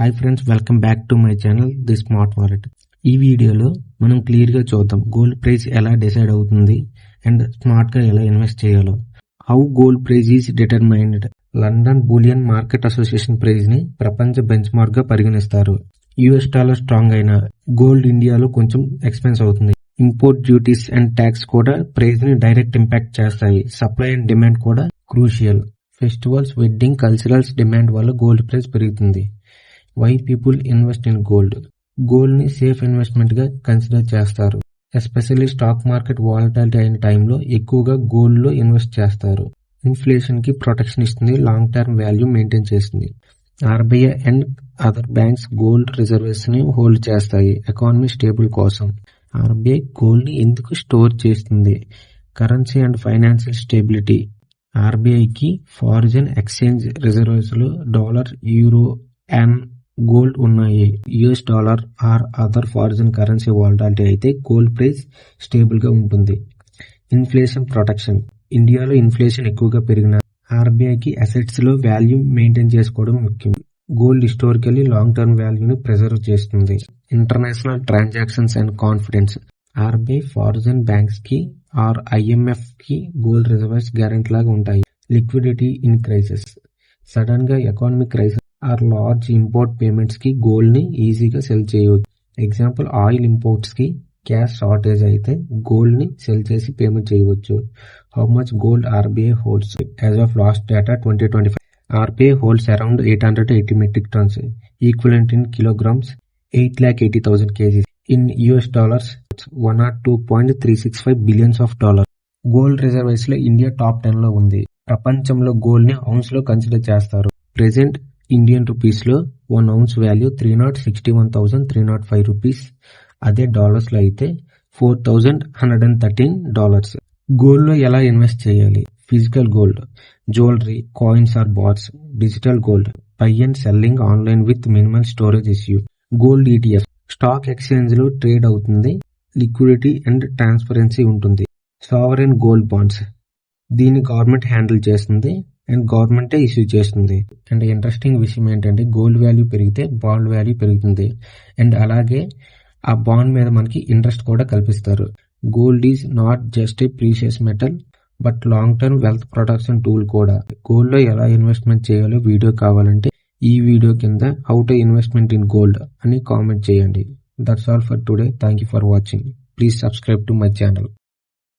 Hi friends, welcome back to my channel the smart wallet. ఈ వీడియోలో మనం clear గా చూద్దాం గోల్డ్ ప్రైస్ ఎలా డిసైడ్ అవుతుంది అండ్ స్మార్ట్ గా ఎలా ఇన్వెస్ట్ చేయాలో. How gold price is determined. London bullion market association price ని ప్రపంచ బెంచ్ మార్క్ గా పరిగణిస్తారు. యుఎస్ డాలర్ స్ట్రాంగ్ అయిన గోల్డ్ ఇండియాలో కొంచెం ఎక్స్పెన్స్ అవుతుంది. ఇంపోర్ట్ డ్యూటీస్ అండ్ ట్యాక్స్ కూడా ప్రైస్ ని డైరెక్ట్ ఇంపాక్ట్ చేస్తాయి. సప్లై అండ్ డిమాండ్ కూడా crucial. Festivals, wedding, culturals demand వల్ల గోల్డ్ ప్రైస్ పెరుగుతుంది. Why people invest in gold. Gold ని సేఫ్ ఇన్వెస్ట్మెంట్ గా కన్సిడర్ చేస్తారు. ఎస్పెషల్లీ స్టాక్ మార్కెట్ వాలటాలిటీ అయిన టైంలో ఎక్కువగా గోల్డ్ లో ఇన్వెస్ట్ చేస్తారు. ఇన్ఫ్లేషన్ కి ప్రొటెక్షన్ ఇస్తుంది, లాంగ్ టర్మ్ వాల్యూ మెయింటైన్ చేస్తుంది. RBI and other banks gold reserves ని హోల్డ్ చేస్తాయి ఎకానమీ స్టేబుల్ కోసం. ఆర్బీఐ గోల్డ్ ని ఎందుకు స్టోర్ చేస్తుంది? Currency and financial stability. ఆర్బీఐకి ఫారిన్ ఎక్స్చేంజ్ రిజర్వ్స్ లో డాలర్, యూరో అండ్ గోల్డ్ ఉన్నాయి. US dollar or other foreign currency volatility అయితే గోల్డ్ ప్రైస్ స్టేబుల్ గా ఉంటుంది. Inflation protection. ఇండియాలో ఇన్ఫ్లేషన్ ఎక్కువగా పెరిగిన ఆర్బీఐకి అసెట్స్ లో వాల్యూ మెయింటైన్ చేసుకోవడం ముఖ్యం. గోల్డ్ హిస్టారికల్లీ లాంగ్ టర్మ్ వాల్యూని ప్రిజర్వ్ చేస్తుంది. International transactions and confidence. RBI foreign banks కి ఆర్ ఐఎంఎఫ్ కి గోల్డ్ రిజర్వ్స్ గ్యారెంటీ లాగా ఉంటాయి. Liquidity in crisis. సడన్ గా economic crisis or large import payments కి గోల్డ్ ని ఈజీగా సెల్ చేయవచ్చు. ఎగ్జాంపుల్, ఆయిల్ ఇంపోర్ట్స్ కి క్యాష్ షార్టేజ్ అయితే గోల్డ్ ని సెల్ చేసి పేమెంట్ చేయవచ్చు. How much gold RBI holds. As of last data 2025, RBI holds around 880 metric tons, equivalent in kilograms 8,80,000 kgs. In US dollars 102.365 billion. Gold reserves లో India top 10 లో ఉంది. ప్రపంచంలో gold ని ounce లో consider చేస్తారు. Present Indian rupees లో 1 ounce value 361,305 rupees. అదే dollars లో అయితే $4,113. గోల్డ్ లో ఎలా ఇన్వెస్ట్ చేయాలి? Physical gold, jewellery, coins or bars. Digital gold, buy and selling online with minimal storage issue. Gold ETF, stock exchange లో ట్రేడ్ అవుతుంది, లిక్విడిటీ అండ్ ట్రాన్స్పరెన్సీ ఉంటుంది. సావరెన్ గోల్డ్ బాండ్స్, దీన్ని గవర్నమెంట్ హ్యాండిల్ చేస్తుంది and గవర్నమెంటే issue చేస్తుంది. And interesting విషయం ఏంటంటే gold value పెరిగితే బాండ్ వాల్యూ పెరుగుతుంది అండ్ అలాగే ఆ బాండ్ మీద మనకి ఇంట్రెస్ట్ కూడా కల్పిస్తారు. Gold is not just a precious metal but long term wealth protection tool కూడా. గోల్డ్ లో ఎలా ఇన్వెస్ట్మెంట్ చేయాలో వీడియో కావాలంటే ఈ వీడియో కింద how to investment in gold అని కామెంట్ చేయండి. That's all for today. Thank you for watching. Please subscribe to my channel.